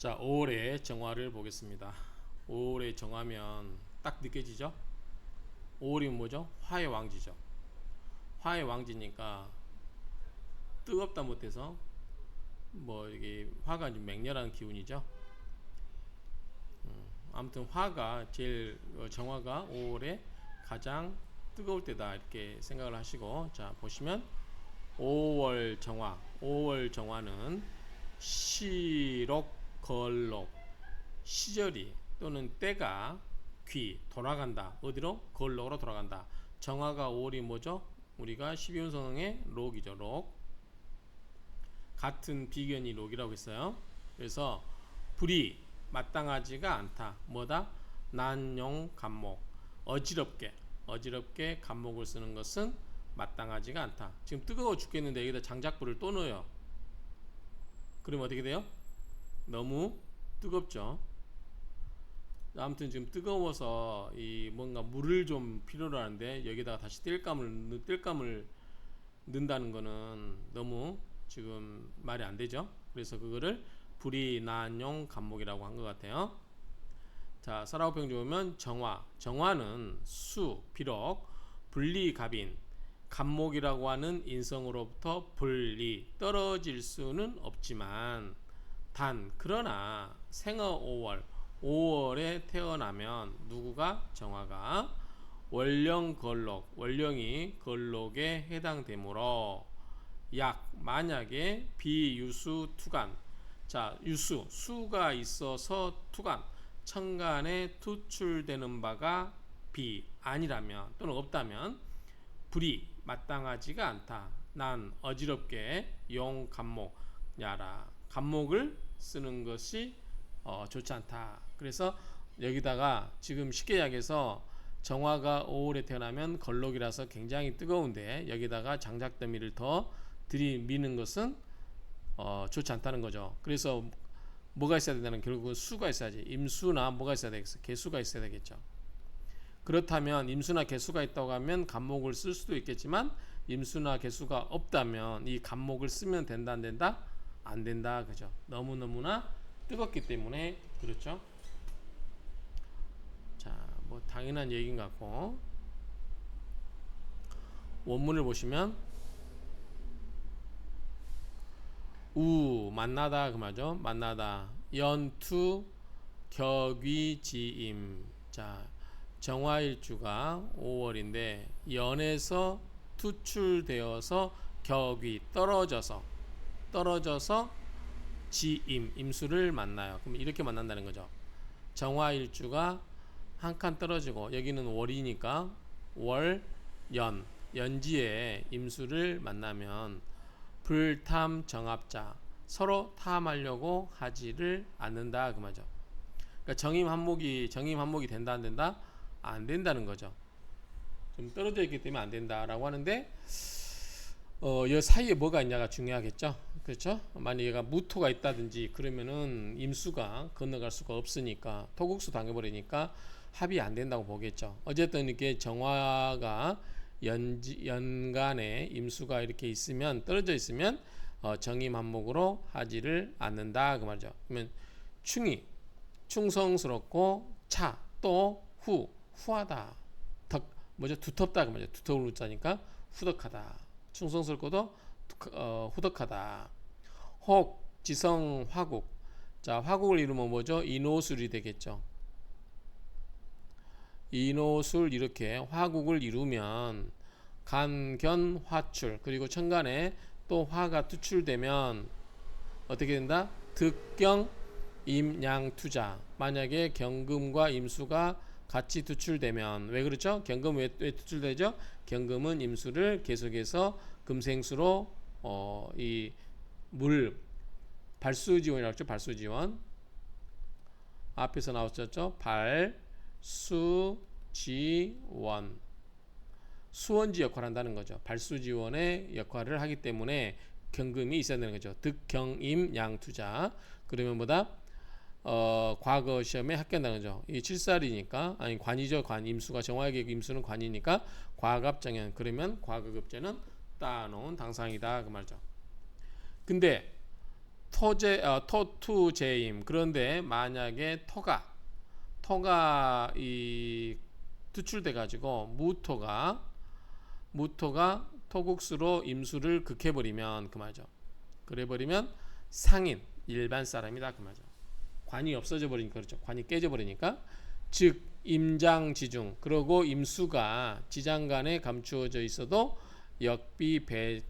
자, 5월의 정화를 보겠습니다. 5월의 정화면 딱 느껴지죠? 5월이 뭐죠? 화의 왕지죠. 화의 왕지니까 뜨겁다 못해서 뭐 이게 화가 좀 맹렬한 기운이죠. 아무튼 화가 제일 정화가 5월에 가장 뜨거울 때다 이렇게 생각을 하시고, 자 보시면 5월 정화, 5월 정화는 시록 걸록, 시절이 또는 때가 돌아간다. 어디로? 걸록으로 돌아간다. 정화가 5월이 뭐죠? 우리가 12운성의 록이죠. 록. 같은 비견이 록이라고 했어요. 그래서 불이 마땅하지가 않다. 뭐다? 난용 간목. 어지럽게 간목을 쓰는 것은 마땅하지가 않다. 지금 뜨거워 죽겠는데 여기다 장작불을 또 넣어요. 그러면 어떻게 돼요? 너무 뜨겁죠. 아무튼 지금 뜨거워서 이 뭔가 물을 좀 필요로 하는데 여기다가 다시 땔감을 넣는다는 거는 너무 지금 말이 안 되죠. 그래서 그거를 불이 난용 간목이라고 한 것 같아요. 자, 사라오평 좋으면 정화는 비록 분리갑인 간목이라고 하는 인성으로부터 분리 떨어질 수는 없지만 그러나 생어 5월에 태어나면 누구가 정화가 원령이 걸록에 해당되므로 만약에 비유수 투간, 자 수가 있어서 투간 천간에 투출되는 바가 아니라면 또는 없다면 불이 마땅하지가 않다. 난 어지럽게 용 간목 야라 간목을 쓰는 것이 좋지 않다. 그래서 여기다가 지금 쉽게 이야기해서 정화가 5월에 태어나면 걸록이라서 굉장히 뜨거운데 여기다가 장작더미를 더 들이미는 것은 좋지 않다는 거죠. 그래서 뭐가 있어야 된다는, 결국은 수가 있어야지. 임수나 뭐가 있어야 되겠어? 개수가 있어야 되겠죠. 그렇다면 임수나 개수가 있다고 하면 간목을 쓸 수도 있겠지만 임수나 개수가 없다면 이 간목을 쓰면 된다 안 된다? 안 된다. 그죠? 너무너무나 뜨겁기 때문에. 그렇죠? 자, 뭐 당연한 얘기인 것 같고, 원문을 보시면 만나다 그 말이죠. 만나다 연투 격위지임. 자, 정화일주가 5월인데 연에서 투출되어서 격위 떨어져서 임수를 만나요. 그럼 이렇게 만난다는 거죠. 정화일주가 한 칸 떨어지고 여기는 월이니까 연지에 임수를 만나면 불탐 정합자, 서로 탐하려고 하지를 않는다 그 말이죠. 그러니까 정임 한목이 된다 안 된다? 안 된다는 거죠. 좀 떨어져 있기 때문에 안 된다라고 하는데 이 사이에 뭐가 있냐가 중요하겠죠. 그렇죠? 만약 얘가 무토가 있다든지 그러면은 임수가 건너갈 수가 없으니까 토국수 당해버리니까 합이 안 된다고 보겠죠. 어쨌든 이렇게 정화가 연간에 임수가 이렇게 있으면, 떨어져 있으면 정임한목으로 하지를 않는다 그 말이죠. 그러면 충성스럽고 또 후하다. 두텁다 그 말이죠. 두터울 우자니까 후덕하다. 충성스럽고도 후덕하다. 혹 지성 화국. 자, 화국을 이루면 뭐죠? 인호술이 되겠죠. 인호술, 이렇게 화국을 이루면 간견 화출, 그리고 천간에 또 화가 투출되면 어떻게 된다? 득경 임양투자. 만약에 경금과 임수가 같이 투출되면, 왜 그렇죠? 경금 왜 투출되죠? 경금은 임수를 계속해서 금생수로 이 물 발수지원이라고 했죠. 발수지원 앞에서 나왔었죠. 발수지원, 수원지 역할을 한다는 거죠. 발수지원의 역할을 하기 때문에 경금이 있어야 되는 거죠. 득경임 양투자. 그러면 뭐다? 과거 시험에 합격한다는 거죠. 이 7살이니까, 아니 관이죠. 임수가 정화의 임수는 관이니까 과갑정현. 그러면 과거급제는 따놓은 당상이다 그 말이죠. 근데 토투제임. 그런데 만약에 토가 이 투출돼 가지고 무토가 토국수로 임수를 극해버리면 그 말이죠. 그래버리면 상인 일반 사람이다 그 말이죠. 관이 없어져 버리니까 그렇죠. 관이 깨져 버리니까 즉 임장지중 그러고 임수가 지장간에 감추어져 있어도 역비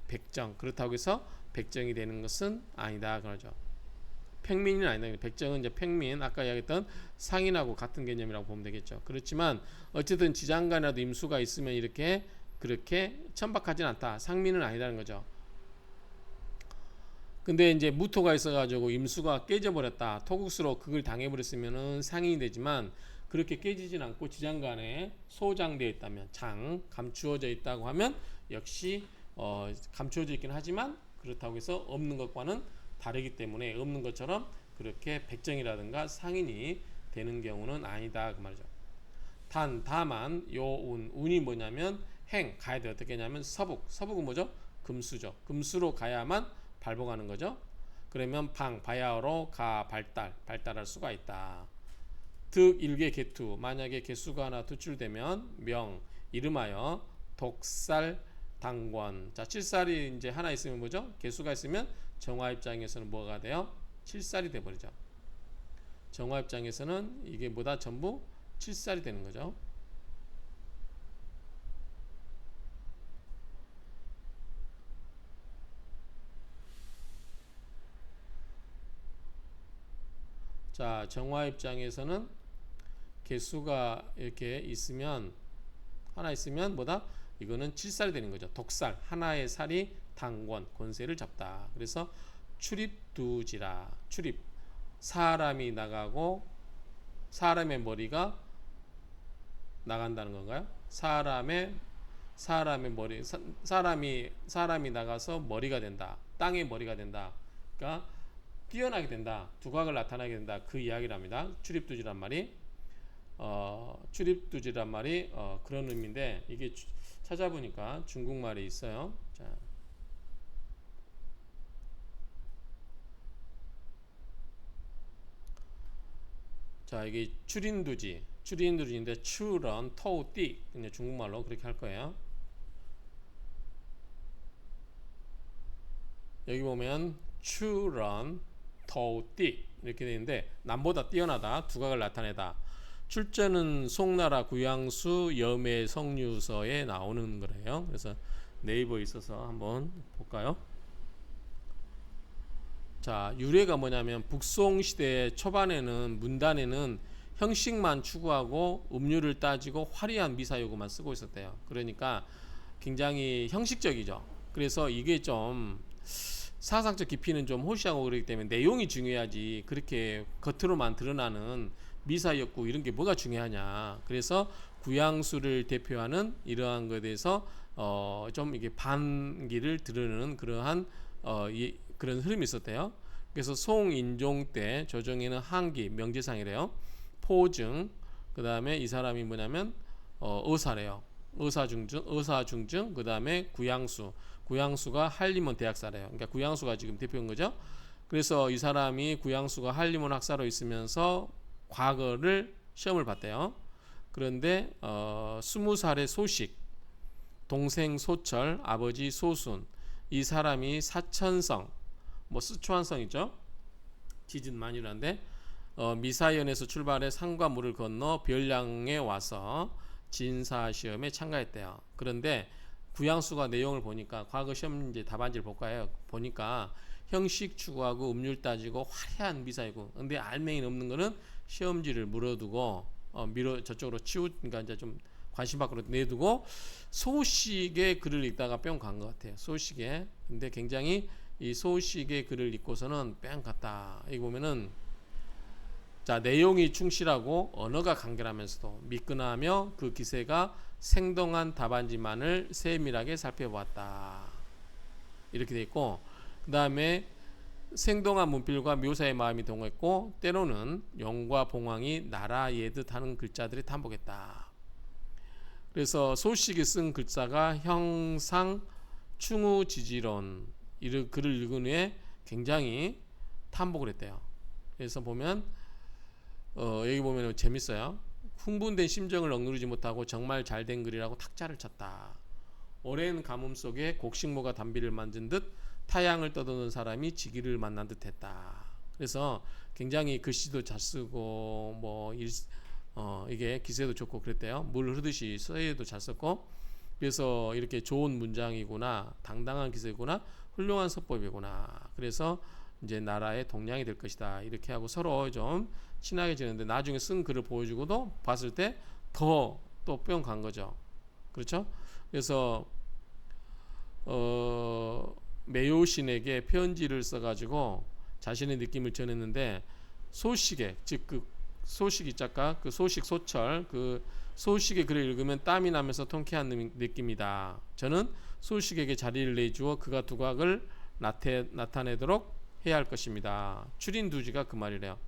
백정 그렇다고 해서 백정이 되는 것은 아니다 그러죠. 팽민은 아니다. 백정은 이제 팽민 아까 이야기했던 상인하고 같은 개념이라고 보면 되겠죠. 그렇지만 어쨌든 지장간에도 임수가 있으면 이렇게 그렇게 천박하진 않다. 상민은 아니다는 거죠. 근데 이제 무토가 있어가지고 임수가 깨져버렸다. 토국수로 그걸 당해버렸으면은 상인이 되지만 그렇게 깨지진 않고 지장간에 소장되어 있다면 감추어져 있다고 하면 역시 감추어져 있긴 하지만 그렇다고 해서 없는 것과는 다르기 때문에 없는 것처럼 그렇게 백정이라든가 상인이 되는 경우는 아니다 그 말이죠. 다만 운이 뭐냐면 가야 돼. 어떻게 하냐면 서북은 뭐죠? 금수죠. 금수로 가야만 발복하는 거죠. 그러면 바야흐로 발달할 수가 있다. 일개 개투 만약에 개수가 하나 투출되면 이름하여 독살 당권. 자, 칠살이 이제 하나 있으면 뭐죠? 개수가 있으면 정화 입장에서는 뭐가 돼요? 칠살이 돼 버리죠. 정화 입장에서는 이게 뭐다? 전부 칠살이 되는 거죠. 자, 정화 입장에서는 개수가 이렇게 하나 있으면 뭐다? 이거는 칠살이 되는 거죠. 독살 하나의 살이 권세를 잡다. 그래서 출입두지라. 사람이 나가고 사람의 머리가 나간다는 건가요? 사람이 나가서 머리가 된다. 땅의 머리가 된다. 그러니까 뛰어나게 된다. 두각을 나타나게 된다. 그 이야기랍니다. 출입두지란 말이 그런 의미인데 이게 찾아보니까 중국말이 있어요. 자 이게 출인두지인데 추런 토우띠 그냥 중국말로 그렇게 할 거예요. 여기 보면 추런 토우띠 이렇게 되는데 남보다 뛰어나다 두각을 나타내다. 출제는 송나라 구양수 염해 성류서에 나오는 거래요. 그래서 네이버에 있어서 한번 볼까요? 자, 유래가 뭐냐면 북송 시대 초반에는 문단에는 형식만 추구하고 음률을 따지고 화려한 미사 요구만 쓰고 있었대요. 그러니까 굉장히 형식적이죠. 그래서 이게 좀 사상적 깊이는 좀 호시하고 그러기 때문에 내용이 중요하지 그렇게 겉으로만 드러나는 미사였고 이런 게 뭐가 중요하냐. 그래서 구양수를 대표하는 이러한 것에 대해서 좀 이게 반기를 드러내는 그러한 그런 흐름이 있었대요. 그래서 송인종 때 조정에는 한기 명제상이래요. 포증 그 다음에 이 사람이 뭐냐면 의사래요. 의사중증 그 다음에 구양수가 한림원 대학사래요. 그러니까 구양수가 지금 대표인 거죠. 그래서 이 사람이 구양수가 한림원 학사로 있으면서 과거를 시험을 봤대요. 그런데 20살의 소식 동생 소철 아버지 소순 이 사람이 사천성 스촨성이죠. 지진 만유라인데 미사연에서 출발해 산과 물을 건너 별량에 와서 진사시험에 참가했대요. 그런데 구양수가 내용을 보니까 과거 시험 이제 답안지를 볼까요? 보니까 형식 추구하고 음률 따지고 화려한 미사이고 근데 알맹이 없는 거는 시험지를 물어두고 저쪽으로 그러니까 이제 좀 관심 밖으로 내두고 소식의 글을 읽다가 뿅 간 것 같아요. 소식에. 근데 굉장히 이 소식의 글을 읽고서는 뺑 갔다. 이거 보면은 자 내용이 충실하고 언어가 간결하면서도 미끈하며 그 기세가 생동한 답안지만을 세밀하게 살펴보았다. 이렇게 돼 있고 그 다음에 생동한 문필과 묘사의 마음이 동했고 때로는 용과 봉황이 나라예듯 하는 글자들이 탄복했다. 그래서 소식이 쓴 글자가 형상 충우지지론 이 글을 읽은 후에 굉장히 탐복을 했대요. 그래서 보면 여기 보면 재밌어요. 흥분된 심정을 억누르지 못하고 정말 잘된 글이라고 탁자를 쳤다. 오랜 가뭄 속에 곡식모가 단비를 만든 듯 타향을 떠도는 사람이 지기를 만난 듯 했다. 그래서 굉장히 글씨도 잘 쓰고 이게 기세도 좋고 그랬대요. 물 흐르듯이 서예도 잘 썼고, 그래서 이렇게 좋은 문장이구나, 당당한 기세구나, 훌륭한 서법이구나. 그래서 이제 나라의 동량이 될 것이다. 이렇게 하고 서로 좀 친하게 지내는데 나중에 쓴 글을 보여주고도 봤을 때 더 또 뿅 간 거죠. 그렇죠? 그래서 메요신에게 편지를 써가지고 자신의 느낌을 전했는데 소식에 즉 그 소식이 작가 그 소식 소철 그 소식의 글을 읽으면 땀이 나면서 통쾌한 느낌이다. 저는 소식에게 자리를 내주어 그가 두각을 나타내도록 해야 할 것입니다. 추린 두지가 그 말이래요.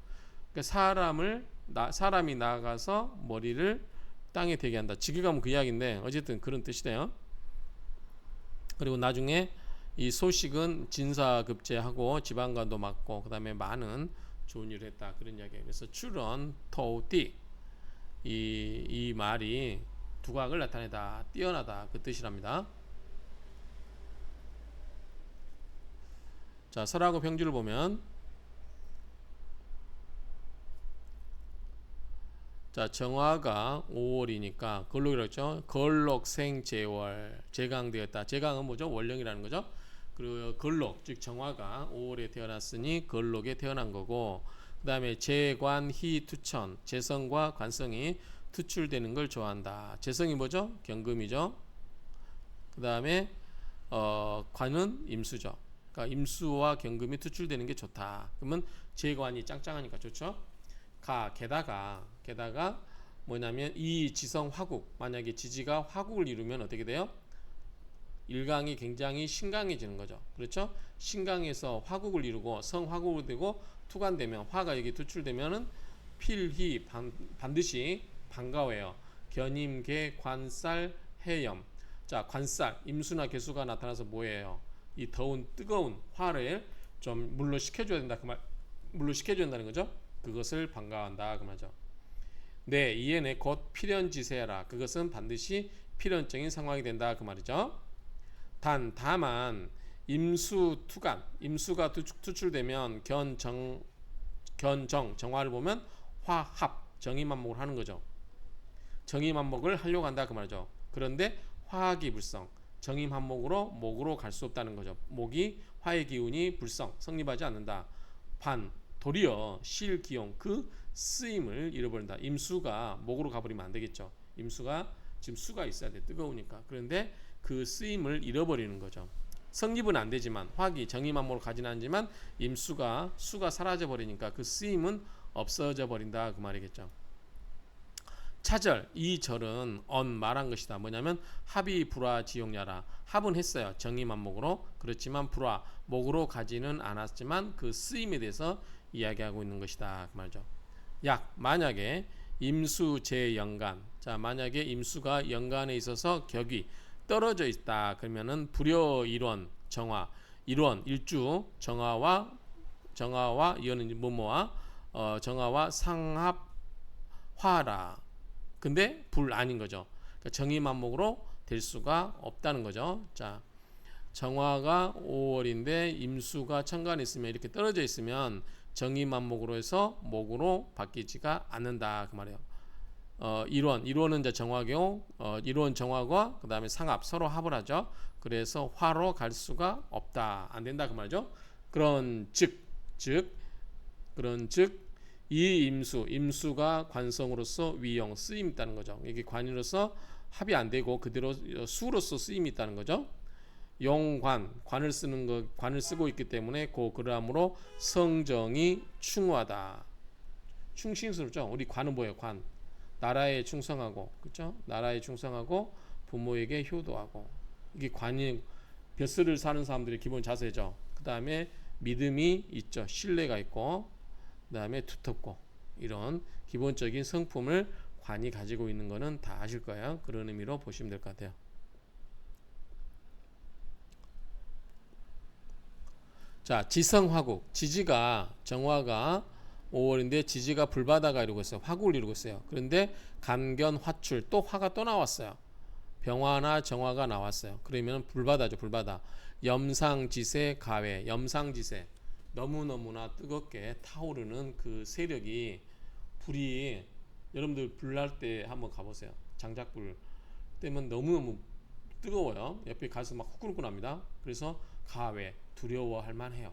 그러니까 사람이 나가서 머리를 땅에 대게 한다. 지기가면 그 이야기인데 어쨌든 그런 뜻이래요. 그리고 나중에 이 소식은 진사급제하고 지방관도 맡고 그 다음에 많은 좋은 일을 했다. 그런 이야기예요. 그래서 출은 토띠 이 말이 두각을 나타내다, 뛰어나다 그 뜻이랍니다. 자, 설하고 평주를 보면 자, 정화가 5월이니까 걸록이라고 했죠. 걸록생제월 제강되었다. 제강은 뭐죠? 월령이라는 거죠. 그리고 걸록 즉 정화가 5월에 태어났으니 걸록에 태어난 거고, 그 다음에 재관희 투천 재성과 관성이 투출되는 걸 좋아한다. 재성이 뭐죠? 경금이죠. 그 다음에 관은 임수죠. 그러니까 임수와 경금이 투출되는 게 좋다. 그러면 재관이 짱짱하니까 좋죠. 게다가 뭐냐면 이 지성 화국, 만약에 지지가 화국을 이루면 어떻게 돼요? 일강이 굉장히 신강해지는 거죠. 그렇죠? 신강에서 화국을 이루고 성화국을 되고 투간되면 화가 여기 투출되면은 필히 반드시 반가워요. 견임계 관살 해염. 자, 관살 임수나 개수가 나타나서 뭐예요? 이 더운 뜨거운 화를 좀 물로 식혀줘야 된다. 물로 식혀줘야 된다는 거죠. 그것을 반가워한다 그 말이죠. 네, 이에는 곧 필연지세라. 그것은 반드시 필연적인 상황이 된다 그 말이죠. 다만 임수투간 임수가 투출되면 정화를 보면 화합 정의만목을 하는 거죠. 정의만목을 하려고 한다 그 말이죠. 그런데 화학이 불성 정의만목으로 목으로 갈 수 없다는 거죠. 목이 화의 기운이 불성 성립하지 않는다. 도리어 실기용 그 쓰임을 잃어버린다. 임수가 목으로 가버리면 안 되겠죠. 임수가 지금 수가 있어야 돼. 뜨거우니까. 그런데 그 쓰임을 잃어버리는 거죠. 성립은 안 되지만 화기 정의만목을 가지는 않지만 수가 사라져 버리니까 그 쓰임은 없어져 버린다 그 말이겠죠. 차절 이 절은 말한 것이다. 뭐냐면 합이 불화 지용야라. 합은 했어요. 정의만목으로. 그렇지만 불화 목으로 가지는 않았지만 그 쓰임에 대해서 이야기하고 있는 것이다 그 말이죠. 만약에 임수 제연간, 자 만약에 임수가 연간에 있어서 격이 떨어져 있다 그러면은 불여 일원 정화 일원 일주 정화와 이어는 뭐뭐와 정화와 상합화라. 근데 불 아닌 거죠. 그러니까 정의만목으로 될 수가 없다는 거죠. 자, 정화가 5월인데 임수가 천간에 있으면 이렇게 떨어져 있으면 정의만목으로 해서 목으로 바뀌지가 않는다 그 말이에요. 일원은 이제 정화경, 일원 정화과 그 다음에 상합 서로 합을 하죠. 그래서 화로 갈 수가 없다, 안 된다 그 말이죠. 그런 즉 이 임수가 관성으로서 위용 쓰임 있다는 거죠. 이게 관으로서 합이 안 되고 그대로 수로서 쓰임이 있다는 거죠. 관을 쓰고 있기 때문에 그러므로 성정이 충화다. 충신스럽죠. 우리 관은 뭐예요? 관. 나라에 충성하고, 그렇죠? 나라에 충성하고 부모에게 효도하고. 이게 관이 벼슬을 사는 사람들의 기본 자세죠. 그 다음에 믿음이 있죠. 신뢰가 있고, 그 다음에 두텁고, 이런 기본적인 성품을 관이 가지고 있는 거는 다 아실 거예요. 그런 의미로 보시면 될 것 같아요. 자, 지성화국. 지지가 정화가 5월인데 지지가 불바다가 이루고 있어요. 화국을 이루고 있어요. 그런데 간견 화출 또 화가 또 나왔어요. 병화나 정화가 나왔어요. 그러면 불바다죠. 불바다. 염상지세 가외. 염상지세. 너무너무나 뜨겁게 타오르는 그 세력이 불이 여러분들 불 날 때 한번 가보세요. 장작불 때면 너무너무 뜨거워요. 옆에 가서 막 후끈후끈합니다. 그래서 가외 두려워할 만해요.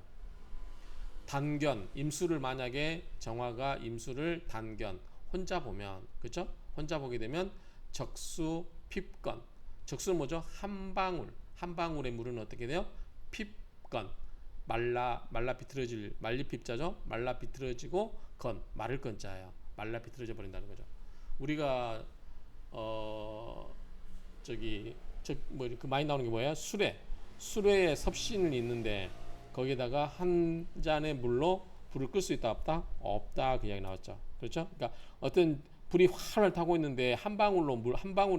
단견 임수를 만약에 정화가 임수를 단견 혼자 보면 그렇죠? 혼자 보게 되면 적수 핍건 적수는 뭐죠? 한 방울의 물은 어떻게 돼요? 핍건 말라 비틀어질 말리 핍자죠? 말라 비틀어지고 건 마를 건자예요. 말라 비틀어져 버린다는 거죠. 우리가 저기 뭐 그 많이 나오는 게 뭐예요? 수레에 섭신을 있는데 거기다가 한 잔의 물로 불을 끌 수 있다 없다? 없다 그 이야기 나왔죠. 그렇죠? 그러니까 어떤 불이 활활 타고 있는데 한 방울의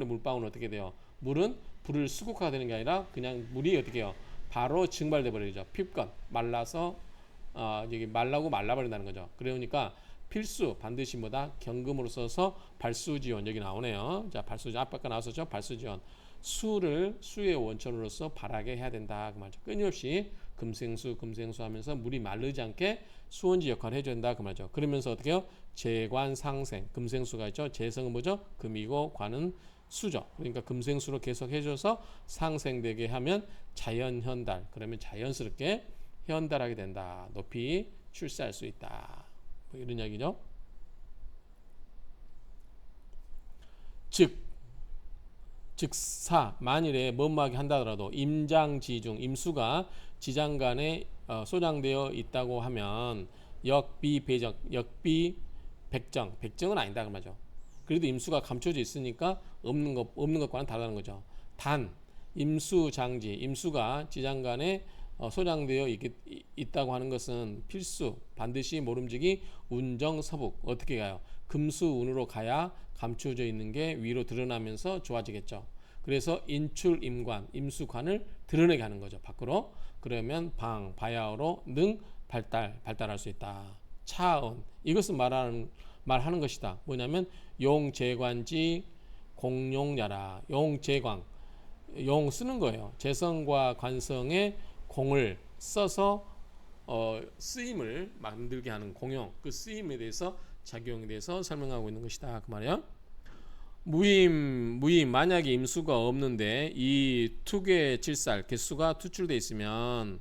물방울은 어떻게 돼요? 물은 불을 수국화가 되는 게 아니라 그냥 물이 어떻게 해요? 바로 증발돼 버리죠. 핍건 말라서 여기 말라고 말라버린다는 거죠. 그러니까 필수 반드시 뭐다? 경금으로 써서 발수지원 여기 나오네요. 자, 발수지 아까 나왔었죠? 발수지원 수의 원천으로서 발하게 해야 된다 그 말이죠. 끊임없이 금생수 하면서 물이 마르지 않게 수원지 역할을 해줘야 된다 그 말이죠. 그러면서 어떻게 해요? 재관상생 금생수가 있죠. 재성은 뭐죠? 금이고 관은 수죠. 그러니까 금생수로 계속 해줘서 상생되게 하면 자연현달 그러면 자연스럽게 현달하게 된다. 높이 출세할 수 있다. 뭐 이런 이야기죠. 즉사 만일에 뭐뭐하게 한다더라도 임장지중 임수가 지장간에 소장되어 있다고 하면 역비배정 백정은 아니다 그 말이죠. 그래도 임수가 감춰져 있으니까 없는 것과는 다르다는 거죠. 단 임수장지 임수가 지장간에 소장되어 있다고 하는 것은 필수 반드시 모름지기 운정서북 어떻게 가요? 금수운으로 가야 감춰져 있는 게 위로 드러나면서 좋아지겠죠. 그래서 인출임관 임수관을 드러내게 하는 거죠. 밖으로. 그러면 바야흐로 능 발달할 수 있다. 차은 이것은 말하는 것이다. 뭐냐면 용재관지 공용야라 용재광 용 쓰는 거예요. 재성과 관성의 공을 써서 쓰임을 만들게 하는 공용 그 쓰임에 대해서 작용에 대해서 설명하고 있는 것이다 그 말이에요. 무임 만약에 임수가 없는데 이 투개 칠살 개수가 투출돼 있으면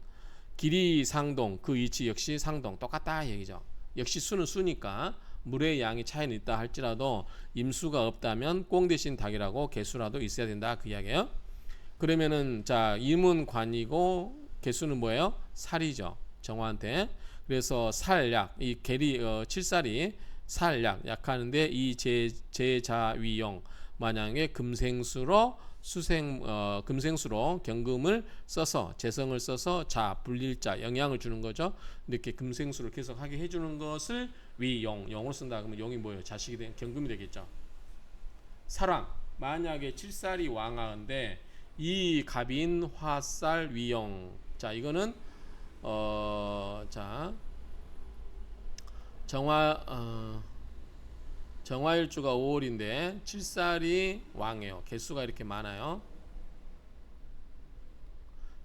길이 상동 그 위치 역시 상동 똑같다 얘기죠. 역시 수는 수니까 물의 양이 차이는 있다 할지라도 임수가 없다면 꽁 대신 닭이라고 개수라도 있어야 된다 그 이야기예요. 그러면은 자 임은 관이고 개수는 뭐예요? 살이죠. 정화한테. 그래서 살약 이 계리 칠살이 살약 약하는데 이 제자위용 만약에 금생수로 금생수로 경금을 써서 재성을 써서 자 불릴자 영향을 주는 거죠. 이렇게 금생수를 계속 하게 해주는 것을 용을 쓴다. 그러면 용이 뭐예요? 자식이 된 경금이 되겠죠. 사랑 만약에 칠살이 왕하인데 이 갑인 화살 위용 자 이거는 자 정화일주가 5월인데 칠살이 왕이에요. 개수가 이렇게 많아요.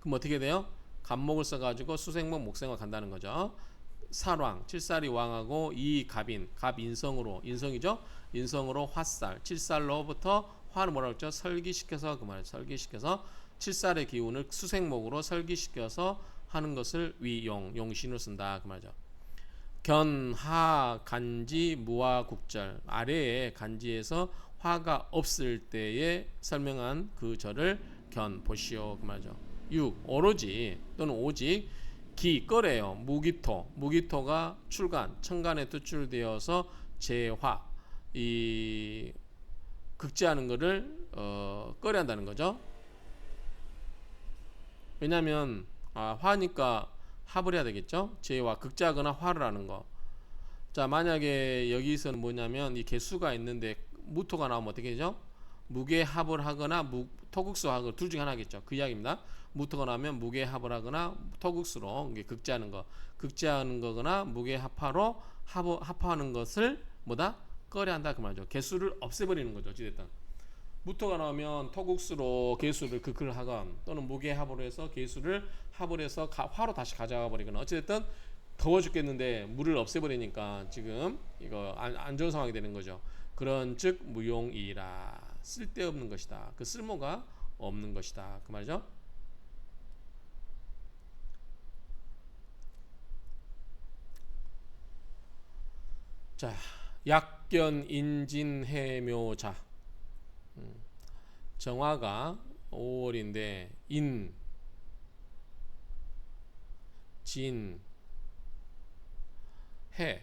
그럼 어떻게 돼요? 갑목을 써가지고 수생목 목생화 간다는 거죠. 살왕 칠살이 왕하고 이 갑인 갑인성으로 인성이죠. 인성으로 화살 칠살로부터 화는 뭐라고 했죠? 설기시켜서 그 말이에요. 설기시켜서 칠살의 기운을 수생목으로 설기시켜서 하는 것을 용신으로 쓴다 그 말이죠. 견하 간지 무화 국절 아래에 간지에서 화가 없을 때에 설명한 그 절을 견 보시오 그 말이죠. 6 오로지 또는 오직 기꺼래요. 무기토가 출간 천간에 투출되어서 재화 이 극제하는 거를 꺼려 한다는 거죠. 왜냐하면 화니까 합을 해야 되겠죠. 재와 극제하거나 화를 하는 거. 자 만약에 여기서는 뭐냐면 이 개수가 있는데 무토가 나오면 어떻게 되죠? 무게 합을 하거나 토극수 하거 둘 중에 하나겠죠. 그 이야기입니다. 무토가 나오면 무게합을 하거나 토국수로 이게 극제하는 거, 극제하는 거거나 무게합화로 합화하는 것을 뭐다? 꺼려한다 그 말이죠. 개수를 없애버리는 거죠. 어찌됐든 무토가 나오면 토국수로 개수를 극을 하건 또는 무게합으로 해서 개수를 합을 해서 화로 다시 가져가 버리거나 어찌됐든 더워 죽겠는데 물을 없애버리니까 지금 이거 안 좋은 상황이 되는 거죠. 그런 즉 무용이라 쓸데없는 것이다. 그 쓸모가 없는 것이다. 그 말이죠. 자, 약견 인진 해묘자. 정화가 5월인데 인, 진, 해,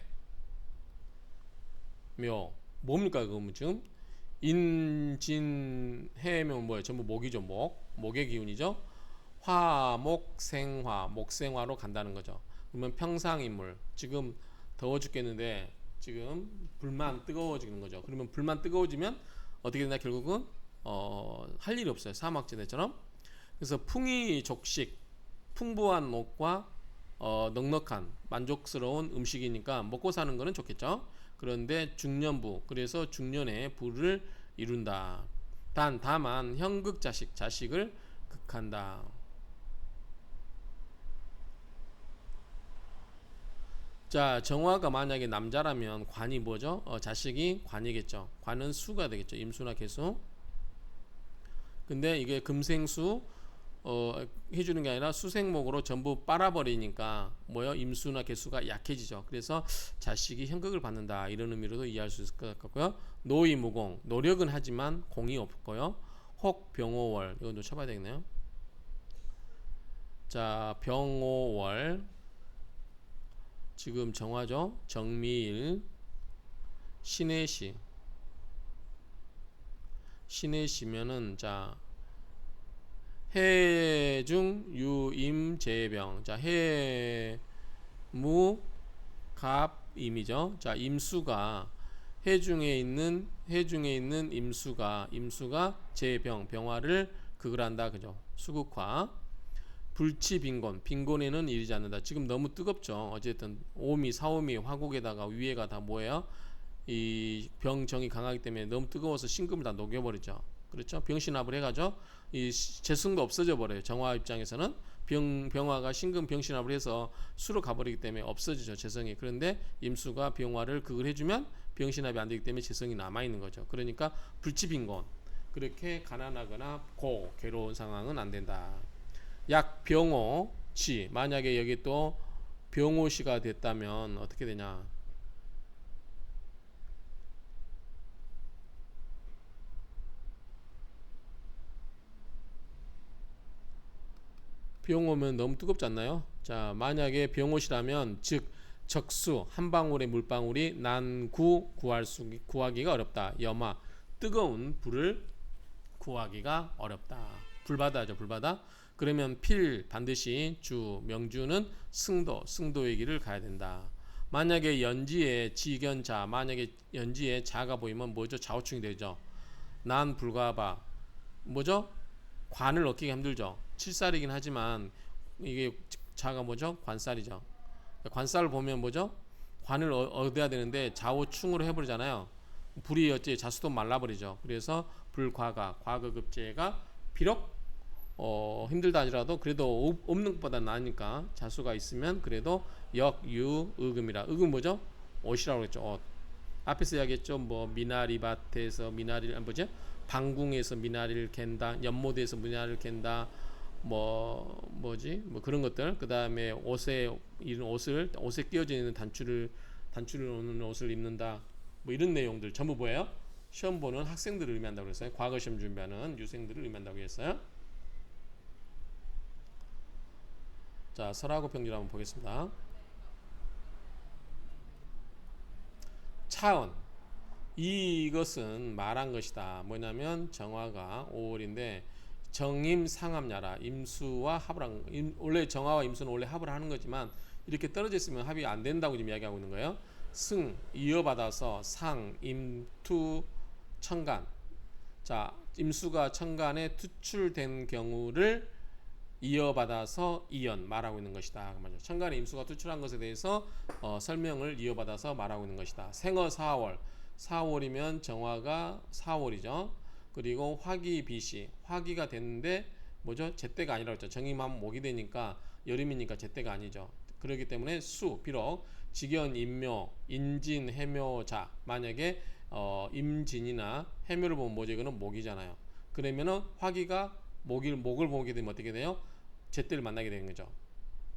묘 뭡니까 그럼 지금 인진 해묘 뭐예요? 전부 목이죠. 목의 기운이죠. 화목 생화 목생화로 간다는 거죠. 그러면 평상인물 지금 더워 죽겠는데 지금 불만 뜨거워지는 거죠. 그러면 불만 뜨거워지면 어떻게 되나 결국은 할 일이 없어요. 사막지대처럼. 그래서 풍이족식 풍부한 목과 넉넉한 만족스러운 음식이니까 먹고 사는 거는 좋겠죠. 그런데 중년부 그래서 중년에 부를 이룬다. 다만 형극자식 자식을 극한다. 자 정화가 만약에 남자라면 관이 뭐죠? 자식이 관이겠죠. 관은 수가 되겠죠. 임수나 개수. 근데 이게 금생수 해주는 게 아니라 수생목으로 전부 빨아버리니까 뭐요? 임수나 개수가 약해지죠. 그래서 자식이 형극을 받는다 이런 의미로도 이해할 수 있을 것 같고요. 노이무공 노력은 하지만 공이 없고요. 혹 병오월 이건 좀 쳐봐야 되겠네요. 자 병오월 지금 정화죠. 정미일 신해시 신해시면은 자 해중 유임재병 자 해무갑임이죠. 자 임수가 해중에 있는 임수가 재병 병화를 극을 한다 그죠. 수국화 불치빈곤 빈곤에는 이르지 않는다. 지금 너무 뜨겁죠. 어쨌든 오미 사오미 화국에다가 위에가 다 뭐예요? 이 병정이 강하기 때문에 너무 뜨거워서 신금을 다 녹여버리죠. 그렇죠? 병신합을 해가죠. 이 재성도 없어져 버려요. 정화 입장에서는 병화가 신금 병신합을 해서 수로 가버리기 때문에 없어지죠. 재성이. 그런데 임수가 병화를 극을 해주면 병신합이 안 되기 때문에 재성이 남아 있는 거죠. 그러니까 불치빈곤 그렇게 가난하거나 괴로운 상황은 안 된다. 약 병오시 만약에 여기 또 병오시가 됐다면 어떻게 되냐? 병오면 너무 뜨겁지 않나요? 자 만약에 병오시라면 즉 적수 한 방울의 물방울이 구하기가 어렵다. 염화 뜨거운 불을 구하기가 어렵다. 불바다죠. 불바다. 그러면 필 반드시 주 명주는 승도의 길을 가야 된다. 만약에 연지에 지견자 만약에 연지에 자가 보이면 뭐죠? 좌우충이 되죠. 난 불가바 뭐죠? 관을 얻기가 힘들죠. 칠살이긴 하지만 이게 자가 뭐죠? 관살이죠. 관살을 보면 뭐죠? 관을 얻어야 되는데 좌우충으로 해버리잖아요. 불이 어째 자수도 말라버리죠. 그래서 불과가 과거급제가 비록 힘들다 하더라도 그래도 없는 것보다 나으니까 자수가 있으면 그래도 역유의금이라 의금 뭐죠? 옷이라고 그랬죠. 옷. 앞에서 이야기했죠. 뭐 미나리밭에서 미나리를 뭐죠? 방궁에서 미나리를 캔다. 연못에서 미나리를 캔다. 뭐지? 뭐 그런 것들. 그다음에 옷에 끼어져 있는 단추를 오는 옷을 입는다. 뭐 이런 내용들 전부 뭐예요? 시험 보는 학생들을 의미한다고 그랬어요. 과거 시험 준비하는 유생들을 의미한다고 했어요. 자, 설하고 평균 한번 보겠습니다. 차원 이것은 말한 것이다. 뭐냐면 정화가 5월인데 정임상합야라 임수와 합을 한 원래 정화와 임수는 원래 합을 하는 거지만 이렇게 떨어져 있으면 합이 안 된다고 지금 이야기하고 있는 거예요. 승 이어받아서 상 임투 천간 자 임수가 천간에 투출된 경우를 이어받아서 이연 말하고 있는 것이다. 그 말이죠. 천간에 임수가 투출한 것에 대해서 설명을 이어받아서 말하고 있는 것이다. 생어 4월. 4월이면 정화가 4월이죠. 그리고 화기 비시. 화기가 됐는데 뭐죠? 제때가 아니라고 했죠. 정임하면 목이 되니까 여름이니까 제때가 아니죠. 그렇기 때문에 수 비록 직연 임묘 인진 해묘자 만약에 임진이나 해묘를 보면 뭐죠? 이거는 목이잖아요. 그러면은 화기가 목을 보게 되면 어떻게 돼요? 제때를 만나게 되는 거죠.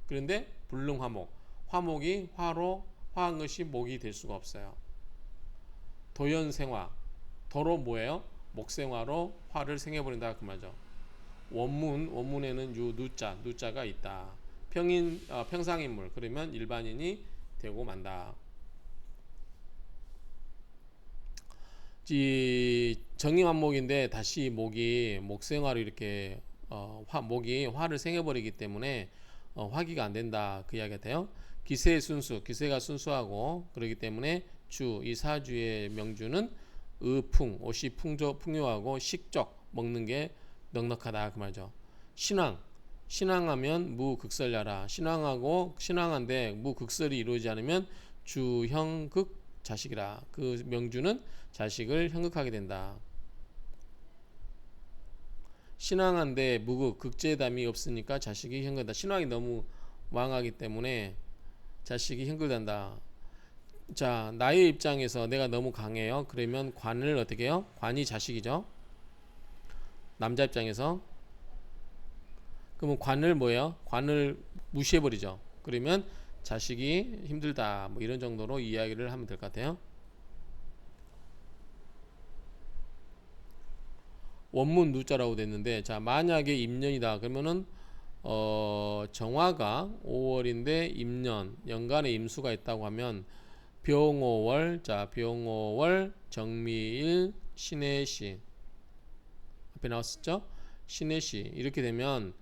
그런데 불능화목 화목이 화로 화한 것이 목이 될 수가 없어요. 도연생화 도로 뭐예요? 목생화로 화를 생해버린다 그 말이죠. 원문에는 누자가 있다. 평상인물 그러면 일반인이 되고 만다. 정의환목인데 다시 목이 목생화로 이렇게 목이 화를 생해버리기 때문에 화기가 안 된다 그 이야기가 돼요. 기세의 순수 기세가 순수하고 그렇기 때문에 이 사주의 명주는 의풍 옷이 풍요하고 식적 먹는 게 넉넉하다 그 말이죠. 신앙하면 무극설야라. 신앙한데 무극설이 이루어지지 않으면 주형극 자식이라. 그 명주는 자식을 형극하게 된다. 신앙한데 극제담이 없으니까 자식이 형극다. 신앙이 너무 왕하기 때문에 자식이 형극된다. 자, 나의 입장에서 내가 너무 강해요. 그러면 관을 어떻게 해요? 관이 자식이죠. 남자 입장에서 그러면 관을 뭐예요? 관을 무시해버리죠. 그러면 자식이 힘들다. 뭐 이런 정도로 이야기를 하면 될 것 같아요. 원문 누자라고 됐는데 자 만약에 임년이다 그러면은 정화가 5월인데 임년 연간에 임수가 있다고 하면 병오월 자 병오월 정미일 신해시 앞에 나왔었죠. 신해시 이렇게 되면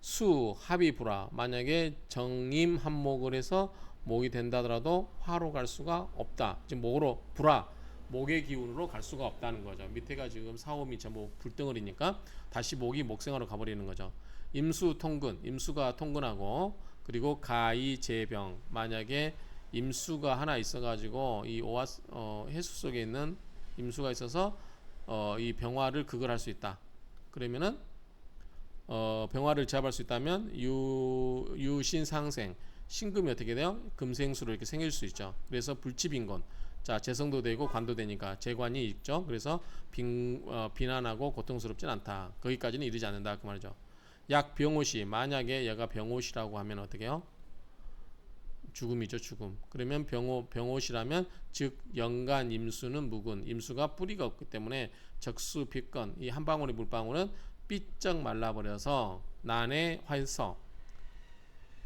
수 합이 불화 만약에 정임 한목을 해서 목이 된다더라도 화로 갈 수가 없다. 지금 목으로 불화 목의 기운으로 갈 수가 없다는 거죠. 밑에가 지금 사오미 전부 불덩어리니까 다시 목이 목생화로 가버리는 거죠. 임수 통근 임수가 통근하고 그리고 가이 제병 만약에 임수가 하나 있어가지고 이 해수 속에 있는 임수가 있어서 이 병화를 극을 할 수 있다. 그러면은 병화를 제압할 수 있다면 유신상생 신금이 어떻게 돼요? 금생수로 이렇게 생길 수 있죠. 그래서 불치빈곤 자 재성도 되고 관도 되니까 재관이 있죠. 그래서 비난하고 고통스럽진 않다. 거기까지는 이르지 않는다 그 말이죠. 약 병오시 만약에 얘가 병오시라고 하면 어떻게 해요? 죽음이죠 죽음. 그러면 병오시라면 즉 연간 임수는 묵은 임수가 뿌리가 없기 때문에 적수 빛건 이 한 방울의 물방울은 삐쩍 말라버려서 난의 화서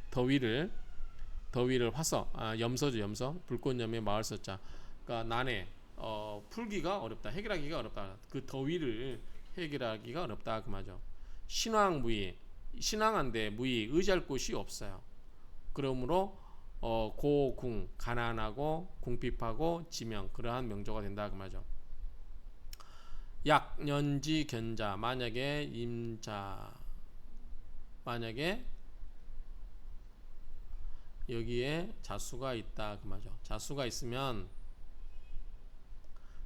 더위를 화서 염서죠 염서 불꽃염의 마을서자 그러니까 난의 풀기가 어렵다 해결하기가 어렵다 그 더위를 해결하기가 어렵다 그 말이죠. 신왕무의 신앙한데 무의 의지할 곳이 없어요. 그러므로 고궁 가난하고 궁핍하고 지명 그러한 명조가 된다 그 말이죠. 약년지 견자 만약에 임자 만약에 여기에 자수가 있다 그 말이죠. 자수가 있으면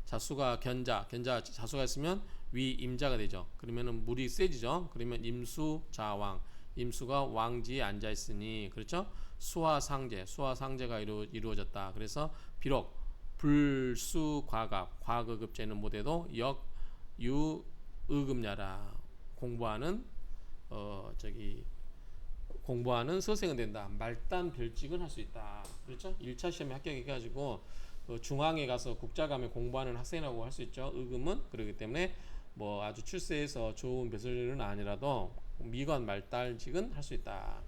자수가 자수가 있으면 위 임자가 되죠. 그러면은 물이 세지죠. 그러면 임수자왕 임수가 왕지에 앉아 있으니 그렇죠. 수화상제가 이루어졌다. 그래서 비록 불수과갑 과거급제는 못해도 역유의금야라 공부하는 공부하는 서생은 된다. 말단 별직은 할 수 있다. 그렇죠? 1차 시험에 합격해가지고 중앙에 가서 국자감에 공부하는 학생이라고 할 수 있죠. 의금은 그렇기 때문에 뭐 아주 출세해서 좋은 배설은 아니라도 미관 말달직은 할 수 있다.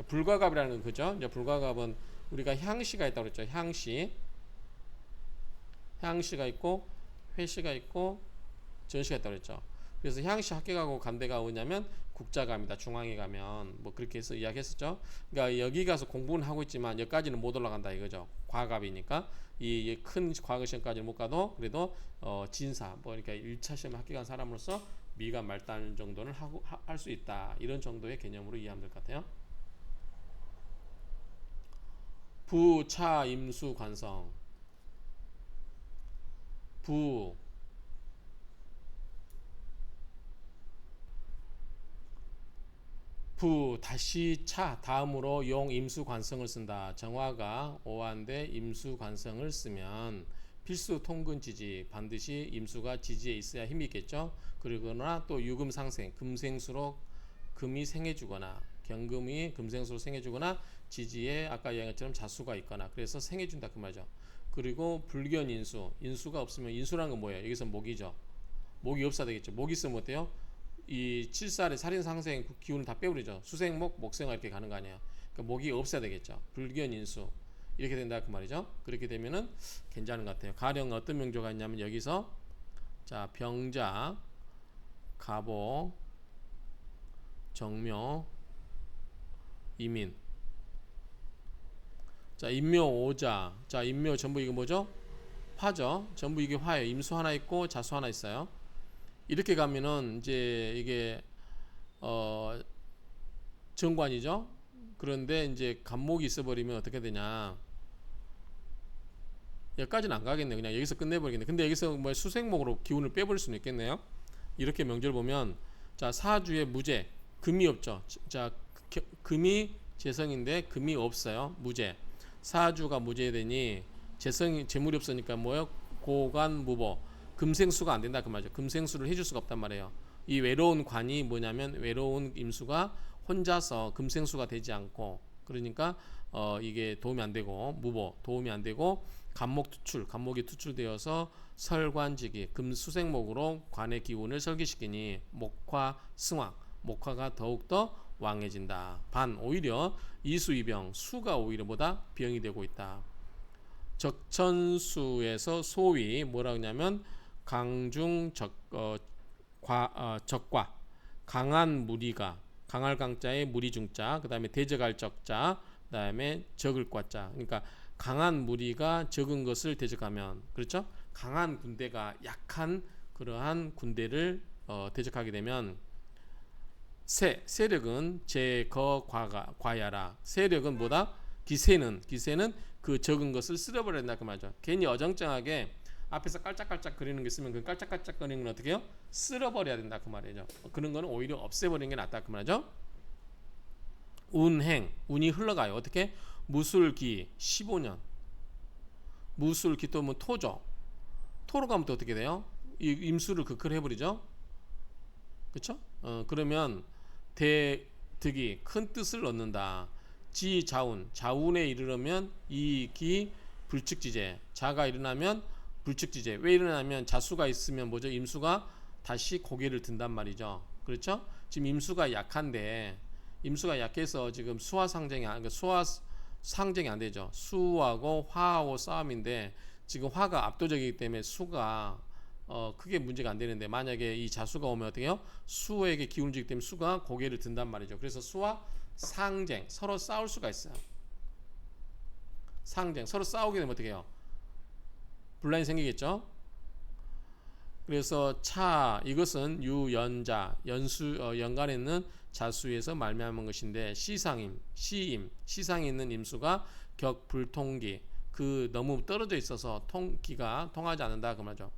불과갑이라는 건 그죠? 이제 불과갑은 우리가 향시가 있다고 그랬죠. 향시가 있고 회시가 있고 전시가 있다고 그랬죠. 그래서 향시 합격하고 간 데가 어디냐면 국자감이다. 중앙에 가면 뭐 그렇게 해서 이야기했었죠. 그러니까 여기 가서 공부는 하고 있지만 여기까지는 못 올라간다 이거죠. 과갑이니까 이 큰 과거 시험까지는 못 가도 그래도 진사 뭐 그러니까 1차 시험에 합격한 사람으로서 미가 말단 정도는 할 수 있다. 이런 정도의 개념으로 이해하면 될 것 같아요. 부, 차, 임수, 관성. 부, 다시 차 다음으로 용 임수 관성을 쓴다. 정화가 오한데 임수 관성을 쓰면 필수 통근 지지, 반드시 임수가 지지에 있어야 힘이 있겠죠. 그러거나 또 유금 상생, 금생수로 금이 생해주거나 경금이 금생수로 생해주거나 지지에 아까 얘기한 것처럼 자수가 있거나 그래서 생해준다 그 말이죠. 그리고 불견 인수, 인수가 없으면 인수라는 건 뭐예요? 여기서 목이죠. 목이 없어야 되겠죠. 목이 있으면 어때요? 이 칠살의 살인상생 기운을 다 빼버리죠. 수생목, 목생화 이렇게 가는 거 아니야. 그러니까 목이 없어야 되겠죠. 불견인수 이렇게 된다 그 말이죠. 그렇게 되면은 괜찮은 것 같아요. 가령 어떤 명조가 있냐면 여기서 자 병자, 가보, 정묘, 이민. 자 인묘, 오자. 자 인묘 전부 이거 뭐죠? 화죠. 전부 이게 화예요. 임수 하나 있고 자수 하나 있어요. 이렇게 가면은 이제 이게 정관이죠. 그런데 이제 간목이 있어버리면 어떻게 되냐? 여기까지는 안 가겠네. 그냥 여기서 끝내버리겠네. 근데 여기서 뭐 수생목으로 기운을 빼버릴 수는 있겠네요. 이렇게 명절 보면 자 사주에 무재, 금이 없죠. 자 금이 재성인데 금이 없어요. 무재. 사주가 무재되니 재성이 재물이 없으니까 뭐요? 고관 무보. 금생수가 안 된다 그 말이죠. 금생수를 해줄 수가 없단 말이에요. 이 외로운 관이 뭐냐면 외로운 임수가 혼자서 금생수가 되지 않고 그러니까 이게 도움이 안 되고 무보 도움이 안 되고 간목 투출 간목이 투출되어서 설관지기 금수생목으로 관의 기운을 설계시키니 목화 승왕 목화가 더욱더 왕해진다. 반 오히려 이수이병 수가 오히려 보다 병이 되고 있다. 적천수에서 소위 뭐라 하냐면 강중 적과 강한 무리가 강할 강자에 무리 중자 그 다음에 대적할 적자 그 다음에 적을 과자 그러니까 강한 무리가 적은 것을 대적하면 그렇죠. 강한 군대가 약한 그러한 군대를 대적하게 되면 세력은 과야라 세력은 뭐다 기세는 그 적은 것을 쓸어버려야 된다 그 말이죠. 괜히 어정쩡하게 앞에서 깔짝깔짝 거리는 게 있으면 그 깔짝깔짝 거리는 건 어떻게 해요? 쓸어버려야 된다 그 말이죠. 그런 거는 오히려 없애버리는 게 낫다 그 말이죠. 운행 운이 흘러가요. 어떻게? 무술기 15년 무술기 또 뭐 토죠. 토로 가면 또 어떻게 돼요? 이 임수를 극클해버리죠. 그렇죠? 그러면 대득이 큰 뜻을 얻는다. 지자운 자운에 이르려면 이기 불측지제 자가 일어나면 불측지제 왜 일어나면 자수가 있으면 뭐죠? 임수가 다시 고개를 든단 말이죠. 그렇죠? 지금 임수가 약한데 임수가 약해서 지금 그러니까 수화 상쟁이 안 되죠. 수하고 화하고 싸움인데 지금 화가 압도적이기 때문에 수가 크게 문제가 안 되는데 만약에 이 자수가 오면 어떻게 해요? 수에게 기운을 주기 때문에 수가 고개를 든단 말이죠. 그래서 수와 상쟁 서로 싸울 수가 있어요. 상쟁 서로 싸우게 되면 어떻게 해요? 분란이 생기겠죠. 그래서 차 이것은 유연자 연간에 있는 자수에서 말미암은 것인데 시상임 시상에 있는 임수가 격불통기 그 너무 떨어져 있어서 기가 통하지 않는다 그 말이죠.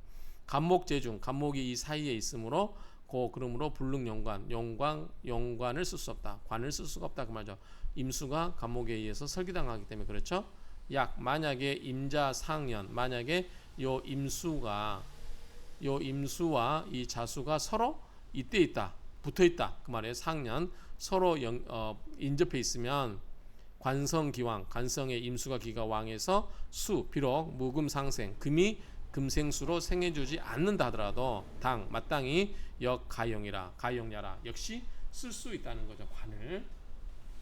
간목재중 간목이 이 사이에 있으므로 그러므로 불능용관을 쓸 수 없다. 관을 쓸 수가 없다 그 말이죠. 임수가 간목에 의해서 설기당하기 때문에 그렇죠. 만약에 임자상연 만약에 요 임수와 이 자수가 서로 이때 있다 붙어 있다 그 말이에요. 상년 서로 인접해 있으면 관성기왕 관성의 임수가 기가 왕해서 비록 무금상생 금이 금생수로 생해주지 않는다 하더라도 마땅히 가용야라 역시 쓸 수 있다는 거죠. 관을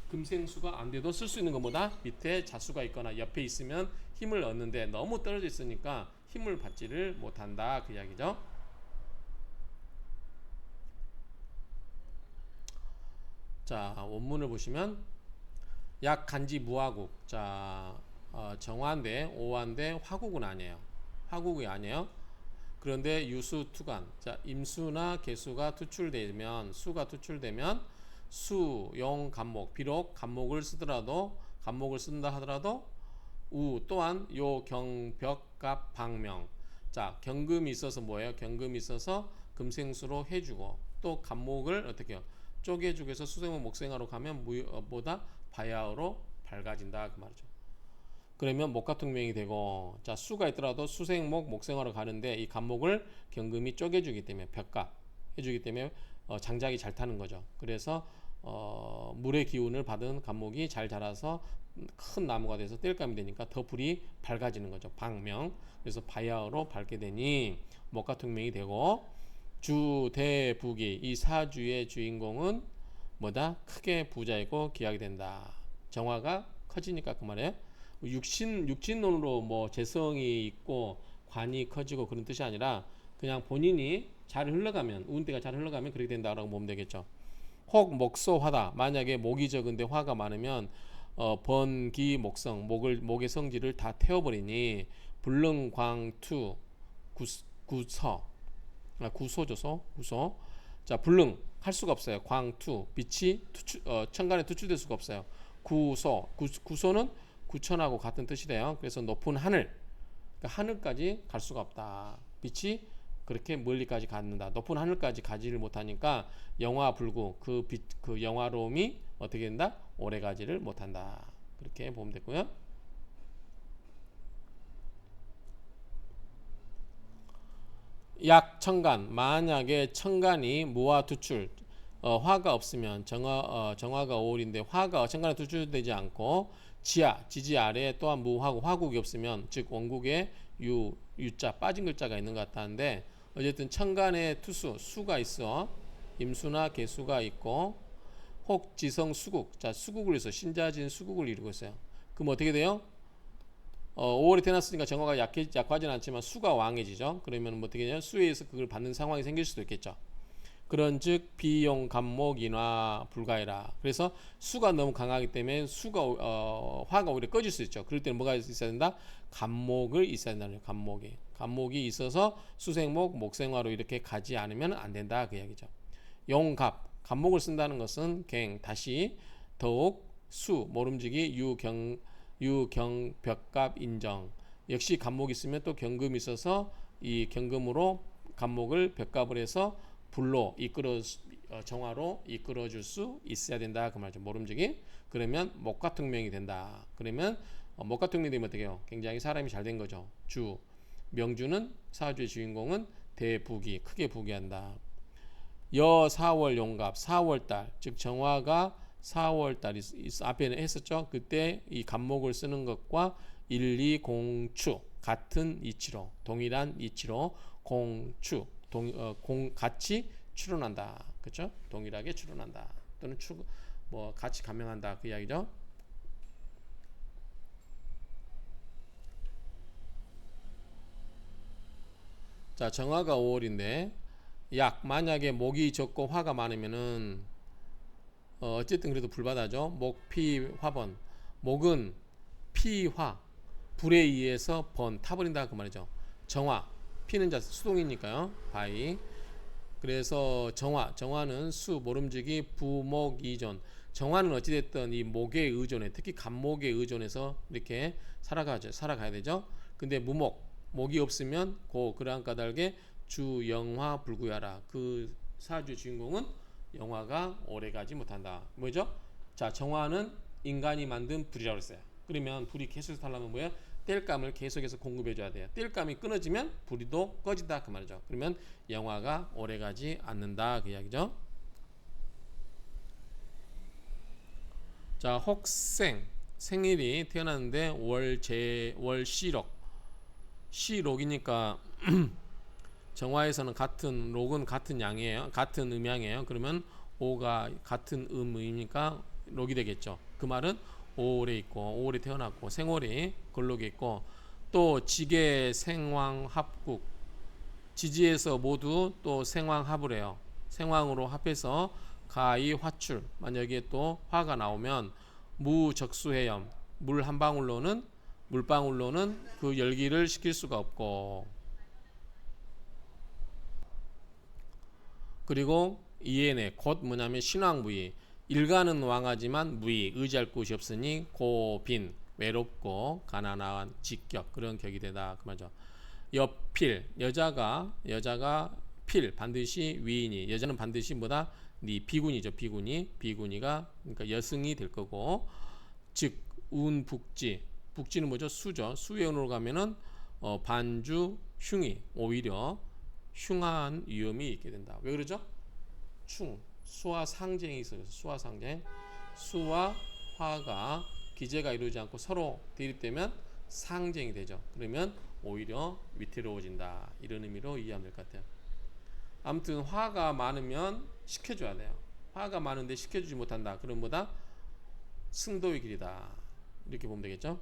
금생수가 안 돼도 쓸 수 있는 것보다 밑에 자수가 있거나 옆에 있으면 힘을 얻는데 너무 떨어져 있으니까 힘을 받지를 못한다 그 이야기죠. 자 원문을 보시면 약간지 무화국 자 정화인데 오화인데 화국은 아니에요. 화국이 아니에요. 그런데 유수 투간. 자, 임수나 개수가 투출되면 수가 투출되면 수, 용, 간목. 비록 간목을 쓰더라도 간목을 쓴다 하더라도 우 또한 요 경벽갑 방명. 자, 경금이 있어서 뭐예요? 경금이 있어서 금생수로 해주고 또 간목을 어떻게 해요? 쪼개주고 해서 수생목 목생화로 가면 보다 바야흐로 밝아진다 그 말이죠. 그러면 목가통명이 되고 자 수가 있더라도 수생목 목생화로 가는데 이 간목을 경금이 쪼개주기 때문에 벽갑 해주기 때문에 장작이 잘 타는 거죠. 그래서 물의 기운을 받은 간목이 잘 자라서 큰 나무가 돼서 땔감이 되니까 더 불이 밝아지는 거죠. 방명. 그래서 바야흐로 밝게 되니 목가통명이 되고 주대부기 이 사주의 주인공은 뭐다? 크게 부자이고 기약이 된다. 정화가 커지니까 그 말이에요. 육신론으로 뭐 재성이 있고 관이 커지고 그런 뜻이 아니라 그냥 본인이 잘 흘러가면 운대가 잘 흘러가면 그렇게 된다라고 보면 되겠죠. 혹 목소화다. 만약에 목이 적은데 화가 많으면 번기 목성 목의 성질을 다 태워버리니 불능광투 구서 구소조소 구소. 자 불능 할 수가 없어요. 광투 빛이 천간에 투출될 수가 없어요. 구소는 구천하고 같은 뜻이 돼요. 그래서 높은 하늘, 그러니까 하늘까지 갈 수가 없다. 빛이 그렇게 멀리까지 갖는다. 높은 하늘까지 가지를 못하니까 영화불구 그 영화로움이 어떻게 된다? 오래가지를 못한다. 그렇게 보면 되고요. 약 천간 만약에 천간이 무화 투출 화가 없으면 정화가 5월인데 화가 천간에 투출되지 않고 지지 아래에 또한 무화고 화국이 없으면 즉 원국에 유자 빠진 글자가 있는 것 같다는데 어쨌든 천간에 수가 있어 임수나 개수가 있고 혹 지성 수국 자 수국을 해서 신자진 수국을 이루고 있어요. 그럼 어떻게 돼요? 5월에 태어났으니까 정화가 약하지는 않지만 수가 왕해지죠. 그러면 뭐 어떻게 되냐 수에 의해서 그걸 받는 상황이 생길 수도 있겠죠. 그런즉 비용 간목 인화 불가해라. 그래서 수가 너무 강하기 때문에 화가 오히려 꺼질 수 있죠. 그럴 때는 뭐가 있어야 된다? 간목을 있어야 된다는 거예요. 간목이 있어서 수생목 목생화로 이렇게 가지 않으면 안 된다 그 이야기죠. 용갑 간목을 쓴다는 것은 다시 더욱 수 모름지기 유경벽갑 인정. 역시 간목이 있으면 또 경금이 있어서 이 경금으로 간목을 벽갑을 해서 불로 정화로 이끌어줄 수 있어야 된다 그 말이죠. 모름지기. 그러면 목가통명이 된다. 그러면 목가통명이 되면 어떻게 해요? 굉장히 사람이 잘 된 거죠. 명주는 사주의 주인공은 대부기 크게 부기한다. 여 4월 용갑 4월달 즉 정화가 4월달 앞에는 했었죠. 그때 이 간목을 쓰는 것과 1, 2 공추 같은 이치로 동일한 이치로 공추 같이 출현한다. 그렇죠? 동일하게 출현한다. 또는 같이 감명한다 그 이야기죠. 자 정화가 5월인데 만약에 목이 적고 화가 많으면은 어쨌든 그래도 불바다죠. 목피화번 목은 피화 불에 의해서 타버린다 그 말이죠. 정화 피는 자 수동이니까요. 바이. 그래서 정화는 수 모름지기 부목이존. 정화는 어찌됐든 이 목에 의존해 특히 간목에 의존해서 이렇게 살아가야 되죠. 근데 목이 없으면 그러한 까닭에 주영화 불구하라. 그 사주의 주인공은 영화가 오래가지 못한다. 뭐죠? 자 정화는 인간이 만든 불이라고 했어요. 그러면 불이 계속해서 타려면 뭐예요? 땔감을 계속해서 공급해줘야 돼요. 땔감이 끊어지면 불이도 꺼진다 그 말이죠. 그러면 영화가 오래가지 않는다 그 이야기죠. 자 혹생 생일이 태어났는데 월시록 시록이니까 정화에서는 록은 같은 양이에요. 같은 음양이에요. 그러면 오가 같은 음이니까 록이 되겠죠. 그 말은 5월에 있고 5월에 태어났고 생월이 걸록에 있고 또 지계 생왕 합국 지지에서 모두 또 생왕 합을 해요. 생왕으로 합해서 가이 화출 만약에 또 화가 나오면 무적수해염 물 한 방울로는 물방울로는 그 열기를 식힐 수가 없고 그리고 이에네 곧 뭐냐면 신왕무의. 일가는 왕하지만 무의, 의지할 곳이 없으니 고빈, 외롭고 가난한 직격, 그런 격이 되다 그 말이죠. 여필, 여자가 필, 반드시 위인이, 여자는 반드시 뭐다? 니 비군이죠. 비군이가 그러니까 여승이 될 거고, 즉 운북지, 북지는 뭐죠? 수죠. 수의 운으로 가면은 반주 흉이, 오히려 흉한 위험이 있게 된다. 왜 그러죠? 수와 상쟁이 있어요. 수와 상쟁, 수와 화가 기제가 이루어지지 않고 서로 대립되면 상쟁이 되죠. 그러면 오히려 위태로워진다, 이런 의미로 이해하면 될 것 같아요. 아무튼 화가 많으면 식혀줘야 돼요. 화가 많은데 식혀주지 못한다, 그럼 뭐다? 승도의 길이다, 이렇게 보면 되겠죠.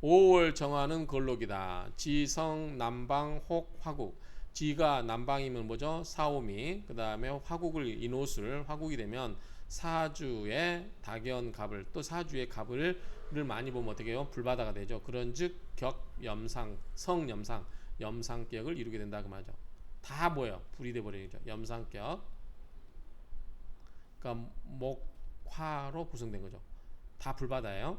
5월 정화는 걸록이다. 지성 남방 혹 화국. 지가 남방이면 뭐죠? 사오미. 그 다음에 화국을 인옷을 화국이 되면 사주의 dak연갑을, 또 사주의 갑을 많이 보면 어떻게 해요? 불바다가 되죠. 그런즉 격 염상 성염상 염상격을 이루게 된다 그 말이죠. 다 뭐예요? 불이 돼 버리죠. 염상격. 그러니까 목화로 구성된 거죠. 다 불바다예요.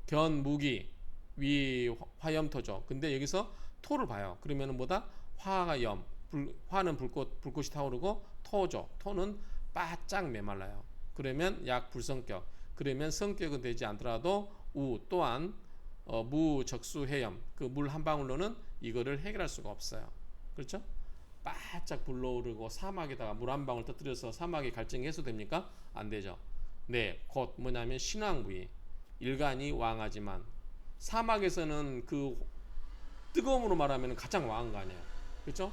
견무기 위 화염토죠. 근데 여기서 토를 봐요. 그러면은 뭐다? 화가 염, 화는 불꽃이 타오르고 토죠. 토는 바짝 메말라요. 그러면 약 불성격. 그러면 성격은 되지 않더라도 우 또한 무적수해염, 그 물 한 방울로는 이거를 해결할 수가 없어요. 그렇죠? 바짝 불러오르고 사막에다가 물 한 방울 터뜨려서 사막의 갈증이 해소됩니까? 안 되죠. 네, 곧 뭐냐면 신왕부의. 일간이 왕하지만 사막에서는 그 뜨거움으로 말하면 가장 왕한 거 아니에요. 그렇죠?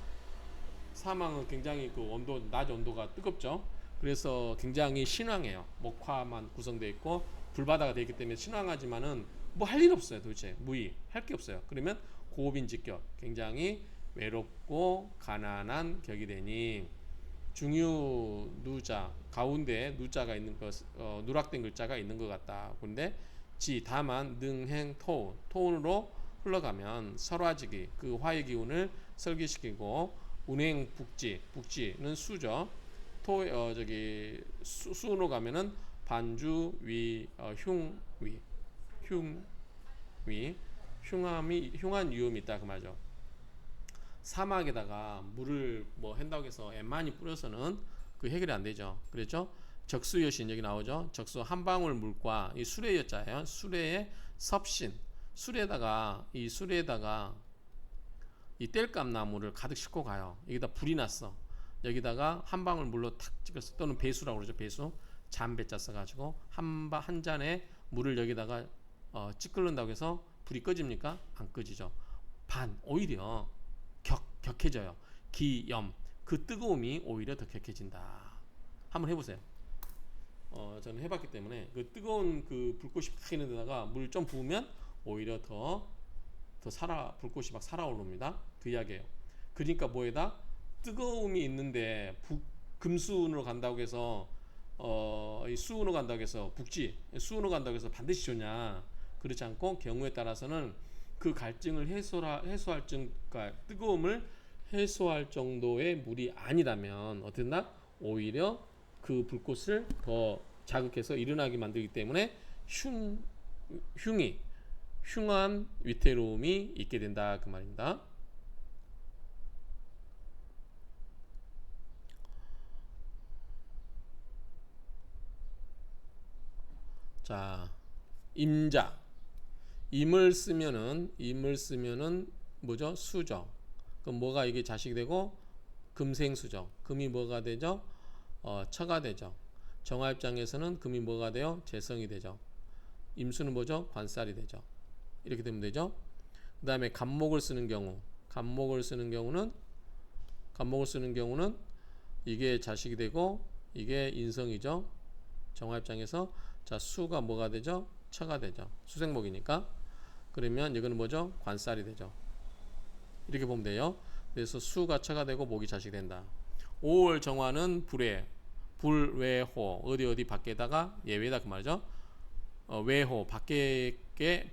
사막은 굉장히 그 온도, 낮 온도가 뜨겁죠. 그래서 굉장히 신왕해요. 목화만 구성되어 있고 불바다가 되어 있기 때문에 신왕하지만은 뭐 할 일 없어요. 도대체 무의, 할 게 없어요. 그러면 고빈직격, 굉장히 외롭고 가난한 격이 되니, 중유 누자 가운데 누자가 있는 것, 누락된 글자가 있는 것 같다. 근데 지 다만 능행 토운으로 흘러가면 설화지기, 그 화의 기운을 설계시키고, 운행 북지는 수죠. 수운으로 가면은 반주 위 흉한 위험이 있다 그 말이죠. 사막에다가 물을 뭐 한다고 해서 많이 뿌려서는 그 해결이 안 되죠. 그랬죠? 적수여신 여기 나오죠. 적수 한 방울 물과 이 수레 여자예요. 수레의 섭신, 수레에다가 이 땔감나무를 가득 싣고 가요. 여기다 불이 났어. 여기다가 한 방울 물로 탁 찍었어. 또는 배수라고 그러죠. 배수. 잔배자 써가지고 한 잔의 물을 여기다가 찌끄른다고 해서 불이 꺼집니까? 안 꺼지죠. 오히려 격해져요. 기염, 그 뜨거움이 오히려 더 격해진다. 한번 해보세요. 저는 해봤기 때문에 그 뜨거운 그 불꽃이 팍 있는 데다가 물 좀 부으면 오히려 더 불꽃이 막 살아오릅니다. 그 이야기예요. 그러니까 뭐에다 뜨거움이 있는데 금수운으로 간다고 해서 이 수운으로 간다고 해서 수운으로 간다고 해서 반드시 좋냐? 그렇지 않고 경우에 따라서는 그 갈증을 해소할 그러니까 뜨거움을 해소할 정도의 물이 아니라면 어땠나? 오히려 그 불꽃을 더 자극해서 일어나게 만들기 때문에 흉한 위태로움이 있게 된다 그 말입니다. 자, 임을 쓰면은 뭐죠? 수죠. 그럼 뭐가 이게 자식이 되고 금생수죠. 금이 뭐가 되죠? 처가 되죠. 정화 입장에서는 금이 뭐가 돼요? 재성이 되죠. 임수는 뭐죠? 관살이 되죠. 이렇게 되면 되죠. 그 다음에 간목을 쓰는 경우는 이게 자식이 되고 이게 인성이죠. 정화 입장에서 자, 수가 뭐가 되죠? 처가 되죠. 수생목이니까. 그러면 이거는 뭐죠? 관살이 되죠. 이렇게 보면 돼요. 그래서 수가 처가 되고 목이 자식이 된다. 5월 정화는 불외호, 어디 밖에다가 예외다 그 말이죠. 외호, 밖에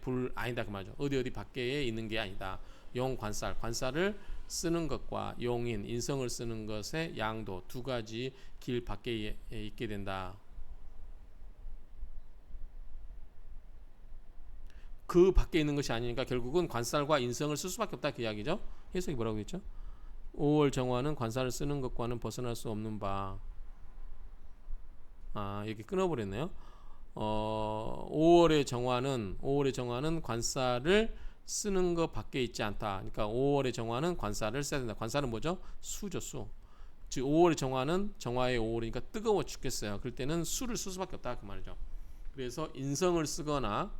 불 아니다 그 말이죠. 어디 밖에 있는 게 아니다. 용 관살을 쓰는 것과 용인, 인성을 쓰는 것의 양도 두 가지 길 밖에 있게 된다. 그 밖에 있는 것이 아니니까 결국은 관살과 인성을 쓸 수밖에 없다 그 이야기죠. 해석이 뭐라고 했죠? 5월 정화는 관살을 쓰는 것과는 벗어날 수 없는 바. 여기 끊어버렸네요. 5월의 정화는 관살을 쓰는 것 밖에 있지 않다. 그러니까 5월의 정화는 관살을 써야 된다. 관살은 뭐죠? 수죠, 수. 즉 5월의 정화는 정화의 5월이니까 뜨거워 죽겠어요. 그럴 때는 수를 쓸 수밖에 없다 그 말이죠. 그래서 인성을 쓰거나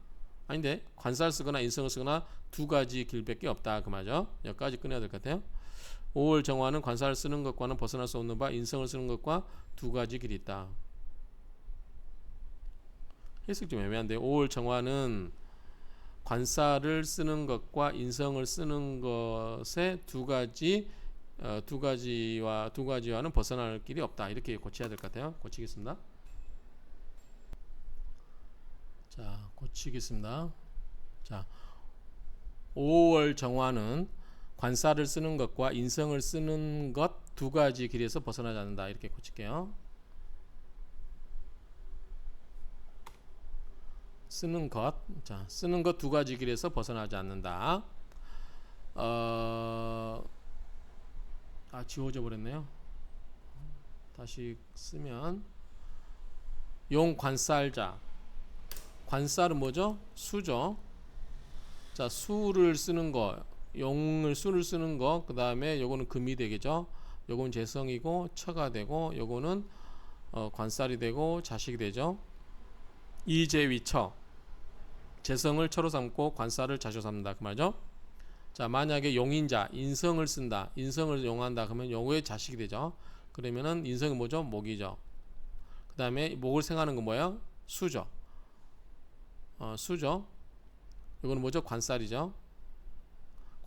아닌데 관살 쓰거나 인성을 쓰거나 두 가지 길밖에 없다 그 말이죠. 여기까지 끊어야 될 것 같아요. 5월 정화는 관살을 쓰는 것과는 벗어날 수 없는 바 인성을 쓰는 것과 두 가지 길이 있다. 해석 좀 애매한데 5월 정화는 관살을 쓰는 것과 인성을 쓰는 것의 두 가지와는 벗어날 길이 없다. 이렇게 고쳐야 될 것 같아요. 고치겠습니다. 자, 고치겠습니다. 자, 5월 정화는 관살을 쓰는 것과 인성을 쓰는 것 두 가지 길에서 벗어나지 않는다. 이렇게 고칠게요. 쓰는 것 두 가지 길에서 벗어나지 않는다. 지워져 버렸네요. 다시 쓰면 용 관살자. 관살은 뭐죠? 수죠. 자, 수를 쓰는 거, 수를 쓰는 거, 그 다음에 요거는 금이 되겠죠. 요거는 재성이고 처가 되고, 요거는 관살이 되고 자식이 되죠. 이재위처. 재성을 처로 삼고 관살을 자시로 삼는다 그 말이죠. 자, 만약에 용인자 인성을 쓴다, 인성을 용한다 그러면 요거의 자식이 되죠. 그러면은 인성이 뭐죠? 목이죠. 그 다음에 목을 생하는 건 뭐예요? 수죠. 수죠. 이거는 뭐죠? 관살이죠.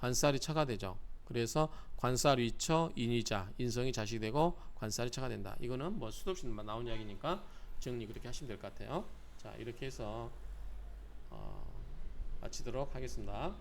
관살이 처가 되죠. 그래서 관살 위처 인위자 인성이 자식이 되고 관살이 처가 된다. 이거는 뭐 수도 없이 나온 이야기니까 정리 그렇게 하시면 될 것 같아요. 자, 이렇게 해서 마치도록 하겠습니다.